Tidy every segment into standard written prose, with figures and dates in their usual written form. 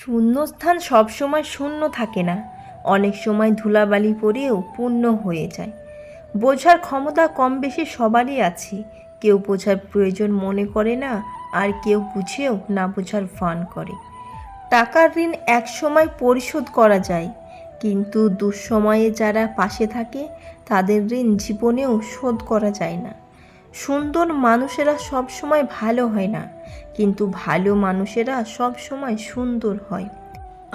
শূন্যস্থান সবসময় শূন্য থাকে না, অনেক সময় ধুলাবালি পড়েও পূর্ণ হয়ে যায়। বোঝার ক্ষমতা কম বেশি সবারই আছে, কেউ বোঝার প্রয়োজন মনে করে না, আর কেউ বুঝেও না বোঝার ভান করে। টাকার ঋণ এক সময় পরিশোধ করা যায়, কিন্তু দুঃসময়ে যারা পাশে থাকে তাদের ঋণ জীবনেও শোধ করা যায় না। সুন্দর মানুষেরা সবসময় ভালো হয় না, কিন্তু ভালো মানুষেরা সবসময় সুন্দর হয়।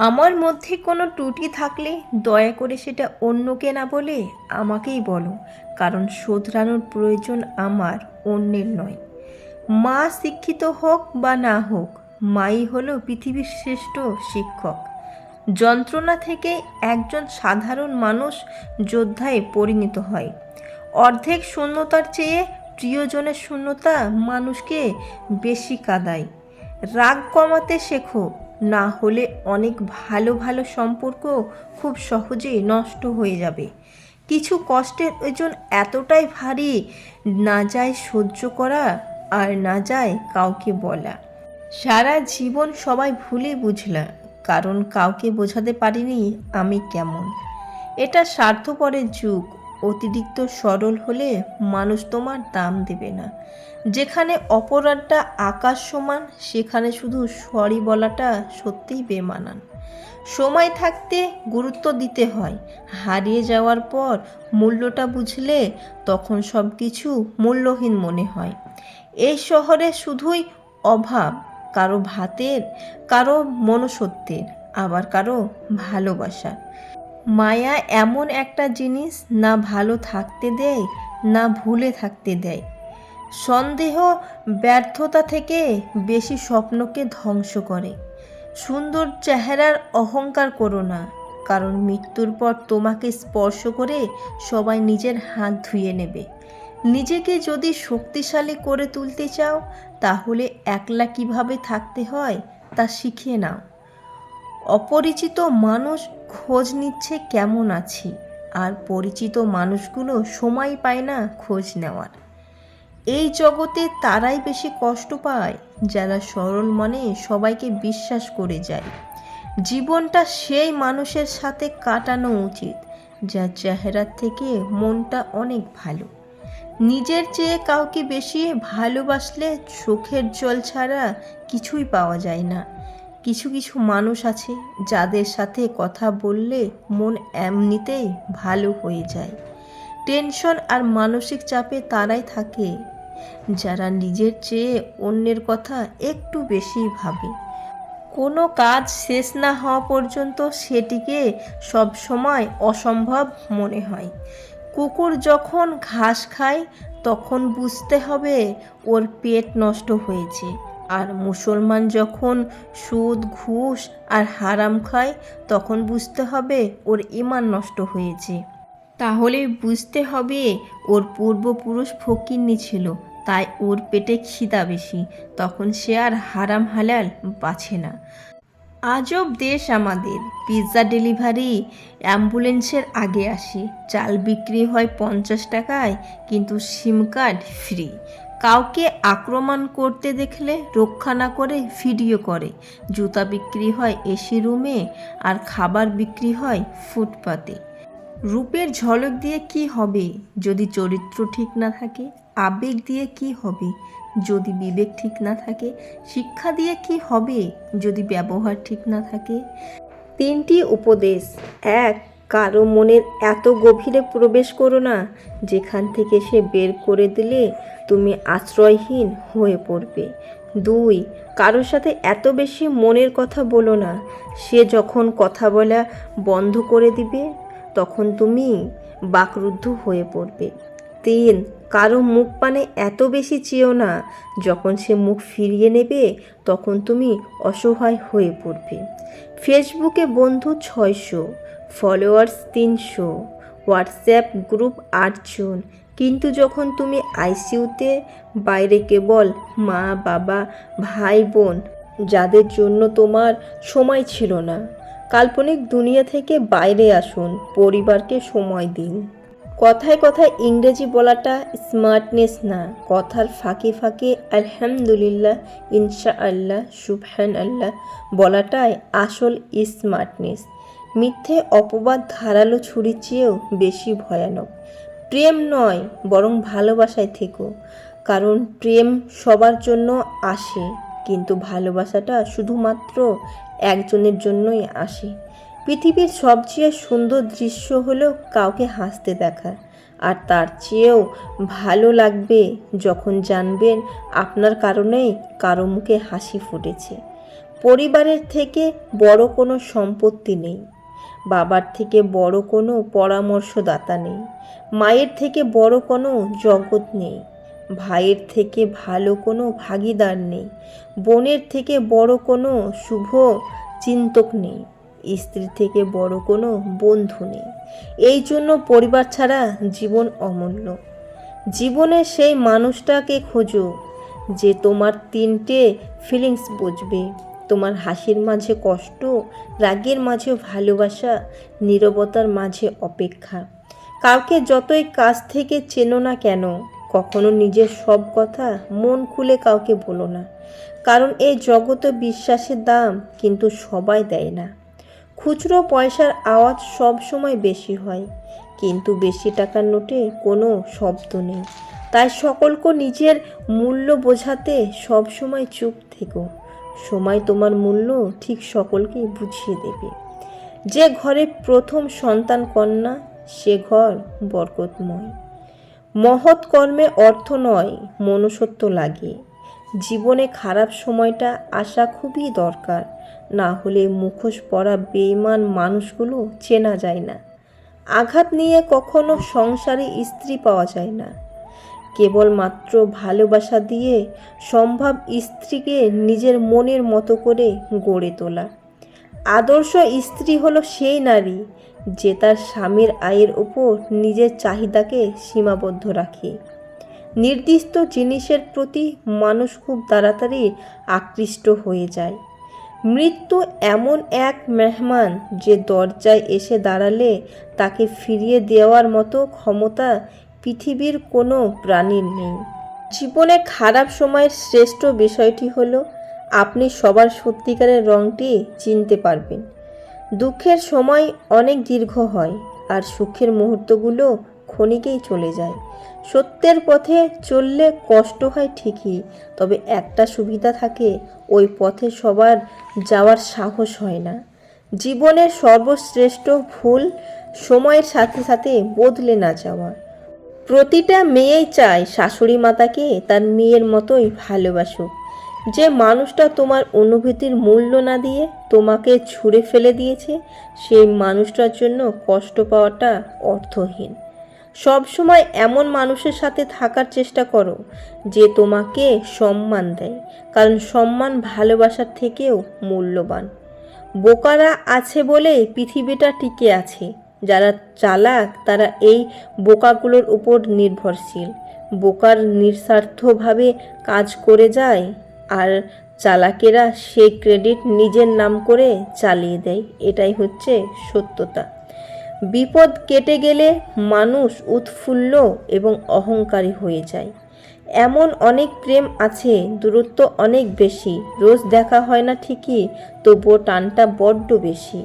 আমার মধ্যে কোনো ত্রুটি থাকলে দয়া করে সেটা অন্যকে না বলে আমাকেই বলো, কারণ শোধরানোর প্রয়োজন আমার, অন্যের নয়। মা শিক্ষিত হোক বা না হোক, মাই হলো পৃথিবীর শ্রেষ্ঠ শিক্ষক। যন্ত্রণা থেকে একজন সাধারণ মানুষ যোদ্ধায় পরিণত হয়। অর্ধেক শূন্যতার চেয়ে প্রিয়জনের শূন্যতা মানুষকে বেশি কাঁদায়। রাগ কমাতে শেখো, না হলে অনেক ভালো ভালো সম্পর্ক খুব সহজেই নষ্ট হয়ে যাবে। কিছু কষ্টের ওজন এতটাই ভারী, না যায় সহ্য করা আর না যায় কাউকে বলা। সারা জীবন সবাই ভুলে বুঝলা, কারণ কাউকে বোঝাতে পারিনি আমি কেমন। এটা স্বার্থপরের যুগ, অতিরিক্ত সরল হলে মানুষ তোমার দাম দেবে না। যেখানে অপরাধটা আকাশ সমান, সেখানে শুধু সরি বলাটা সত্যিই বেমানান। সময় থাকতে গুরুত্ব দিতে হয়, হারিয়ে যাওয়ার পর মূল্যটা বুঝলে তখন সব কিছু মূল্যহীন মনে হয়। এই শহরে শুধুই অভাব, কারো ভাতের, কারো মনুষ্যত্বের, আবার কারো ভালোবাসা। মায়া এমন একটা জিনিস, না ভালো থাকতে দেয় না ভুলে থাকতে দেয়। সন্দেহ ব্যর্থতা থেকে বেশি স্বপ্নকে ধ্বংস করে। সুন্দর চেহারার অহংকার করো না, কারণ মৃত্যুর পর তোমাকে স্পর্শ করে সবাই নিজের হাত ধুয়ে নেবে। নিজেকে যদি শক্তিশালী করে তুলতে চাও, তাহলে একলা কিভাবে থাকতে হয় তা শিখে নাও। অপরিচিত মানুষ খোঁজ নিচ্ছে কেমন আছি, আর পরিচিত মানুষগুলো সময় পায় না খোঁজ নেওয়ার। এই জগতে তারাই বেশি কষ্ট পায় যারা সরল মনে সবাইকে বিশ্বাস করে যায়। জীবনটা সেই মানুষের সাথে কাটানো উচিত যার চেহারার থেকে মনটা অনেক ভালো। নিজের চেয়ে কাউকে বেশি ভালোবাসলে চোখের জল ছাড়া কিছুই পাওয়া যায় না। কিছু কিছু মানুষ আছে যাদের সাথে কথা বললে মন এমনিতেই ভালো হয়ে যায়। টেনশন আর মানসিক চাপে তারাই থাকে যারা নিজের চেয়ে অন্যের কথা একটু বেশি ভাবে। কোনো কাজ শেষ না হওয়া পর্যন্ত সেটিকে সবসময় অসম্ভব মনে হয়। কুকুর যখন ঘাস খায় তখন বুঝতে হবে ওর পেট নষ্ট হয়েছে, আর মুসলমান যখন সুদ ঘুষ আর হারাম খায় তখন বুঝতে হবে ওর ঈমান নষ্ট হয়েছে। তাহলে বুঝতে হবে ওর পূর্বপুরুষ ফকিন্নি ছিল, তাই ওর পেটে খিদা বেশি, তখন সে আর হারাম হালাল বাছে না। আজব দেশ আমাদের। পিৎজা ডেলিভারি অ্যাম্বুলেন্সের আগে আসে, চাল বিক্রি হয় 50 টাকায়, কিন্তু সিম কার্ড ফ্রি। কাউকে আক্রমণ করতে দেখলে রক্ষা না করে ভিডিও করে। জুতা বিক্রি হয় এসি রুমে, আর খাবার বিক্রি হয় ফুটপাতে। রূপের ঝলক দিয়ে কি হবে যদি চরিত্র ঠিক না থাকে? আবেগ দিয়ে কি হবে যদি বিবেক ঠিক না থাকে? শিক্ষা দিয়ে কি হবে যদি ব্যবহার ঠিক না থাকে? 3টি উপদেশ। 1. কারো মনের এত গভীরে প্রবেশ করো না যেখান থেকে সে বের করে দিলে তুমি আশ্রয়হীন হয়ে পড়বে। 2. কারোর সাথে এত বেশি মনের কথা বলো না, সে যখন কথা বলা বন্ধ করে দিবে তখন তুমি বাকরুদ্ধ হয়ে পড়বে। 3. কারো মুখ পানে এত বেশি চেয়েও না, যখন সে মুখ ফিরিয়ে নেবে তখন তুমি অসহায় হয়ে পড়বে। ফেসবুকে বন্ধু 600, ফলোয়ার্স 300, হোয়াটসঅ্যাপ গ্রুপ 8 জন, কিন্তু যখন তুমি আইসিইউতে, বাইরে কেবল মা বাবা ভাই বোন যাদের জন্য তোমার সময় ছিল না। কাল্পনিক দুনিয়া থেকে বাইরে আসুন, পরিবারকে সময় দিন। কথায় কথায় ইংরেজি বলাটা স্মার্টনেস না, কথার ফাঁকে ফাঁকে আলহামদুলিল্লাহ, ইনশাআল্লাহ, সুবহান আল্লাহ বলাটাই আসল স্মার্টনেস। মিথ্যে অপবাদ ধারালো ছুরির চেয়েও বেশি ভয়ানক। প্রেম নয়, বরং ভালোবাসায় থেকো, কারণ প্রেম সবার জন্য আসে, কিন্তু ভালোবাসাটা শুধুমাত্র একজনের জন্যই আসে। পৃথিবীর সবচেয়ে সুন্দর দৃশ্য হলো কাউকে হাসতে দেখা, আর তার চেয়েও ভালো লাগবে যখন জানবেন আপনার কারণেই কারো মুখে হাসি ফুটেছে। পরিবারের থেকে বড় কোনো সম্পত্তি নেই, বাবার থেকে বড় কোনো পরামর্শদাতা নেই, মায়ের থেকে বড় কোনো জগৎ নেই, ভাইয়ের থেকে ভালো কোনো ভাগিদার নেই, বোনের থেকে বড় কোনো শুভ চিন্তক নেই, স্ত্রীর থেকে বড় কোনো বন্ধু নেই। এই জন্য পরিবার ছাড়া জীবন অমূল্য। জীবনে সেই মানুষটাকে খোঁজো যে তোমার তিনটে ফিলিংস বুঝবে, তোমার হাসির মাঝে কষ্ট, রাগের মাঝে ভালোবাসা, নীরবতার মাঝে অপেক্ষা। কাউকে যতই কাছ থেকে চেনো না কেন, কখনো নিজের সব কথা মন খুলে কাউকে বলো না, কারণ এই জগতে বিশ্বাসের দাম কিন্তু সবাই দেয় না। খুচরো পয়সার আওয়াজ সব সময় বেশি হয়, কিন্তু বেশি টাকার নোটে কোনো শব্দ নেই। তাই সকলকে নিজের মূল্য বোঝাতে সব সময় চুপ থেকো, সময় তোমার মূল্য ঠিক সকলকেই বুঝিয়ে দেবে। যে ঘরে প্রথম সন্তান কন্যা, সে ঘর বরকতময়। মহৎ কর্মে অর্থ নয়, মনুষ্যত্ব লাগে। জীবনে খারাপ সময়টা আসা খুবই দরকার, না হলে মুখোশ পরা বেঈমান মানুষগুলো চেনা যায় না। আঘাত নিয়ে কখনো সংসারে স্ত্রী পাওয়া যায় না, কেবলমাত্র ভালোবাসা দিয়ে সম্ভব স্ত্রীকে নিজের মনের মতো করে গড়ে তোলা। আদর্শ স্ত্রী হলো সেই নারী যে তার স্বামীর আয়ের উপর নিজের চাহিদাকে সীমাবদ্ধ রাখে। নির্দিষ্ট জিনিসের প্রতি মানুষ খুব তাড়াতাড়ি আকৃষ্ট হয়ে যায়। মৃত্যু এমন এক মেহমান যে দরজায় এসে দাঁড়ালে তাকে ফিরিয়ে দেওয়ার মতো ক্ষমতা পৃথিবীর কোনো প্রাণীর নেই। জীবনে খারাপ সময়ের শ্রেষ্ঠ বিষয়টি হলো আপনি সবার সত্যিকারের রঙটি চিনতে পারবেন। দুঃখের সময় অনেক দীর্ঘ হয়, আর সুখের মুহূর্তগুলো ক্ষণিকেই চলে যায়। সত্যের পথে চললে কষ্ট হয় ঠিকই, তবে একটা সুবিধা থাকে, ওই পথে সবার যাওয়ার সাহস হয় না। জীবনের সর্বশ্রেষ্ঠ ভুল সময়ের সাথে সাথে বদলে না যাওয়া। প্রতিটা মেয়েই চায় শাশুড়ি মাতাকে তার মেয়ের মতোই ভালোবাসুক। যে মানুষটা তোমার অনুভূতির মূল্য না দিয়ে তোমাকে ছুঁড়ে ফেলে দিয়েছে, সেই মানুষটার জন্য কষ্ট পাওয়াটা অর্থহীন। সব সময় এমন মানুষের সাথে থাকার চেষ্টা করো যে তোমাকে সম্মান দেয়, কারণ সম্মান ভালোবাসার থেকেও মূল্যবান। বোকারা আছে বলেই পৃথিবীটা টিকে আছে। যারা চালাক তারা এই বোকাগুলোর উপর নির্ভরশীল। বোকার নিঃস্বার্থভাবে কাজ করে যায়, আর চালাকেরা সেই ক্রেডিট নিজের নাম করে চালিয়ে দেয়। এটাই হচ্ছে সত্যতা। বিপদ কেটে গেলে মানুষ উৎফুল্ল এবং অহংকারী হয়ে যায়। এমন অনেক প্রেম আছে, দূরত্ব অনেক বেশি, রোজ দেখা হয় না ঠিকই, তবুও টানটা বড্ড বেশি।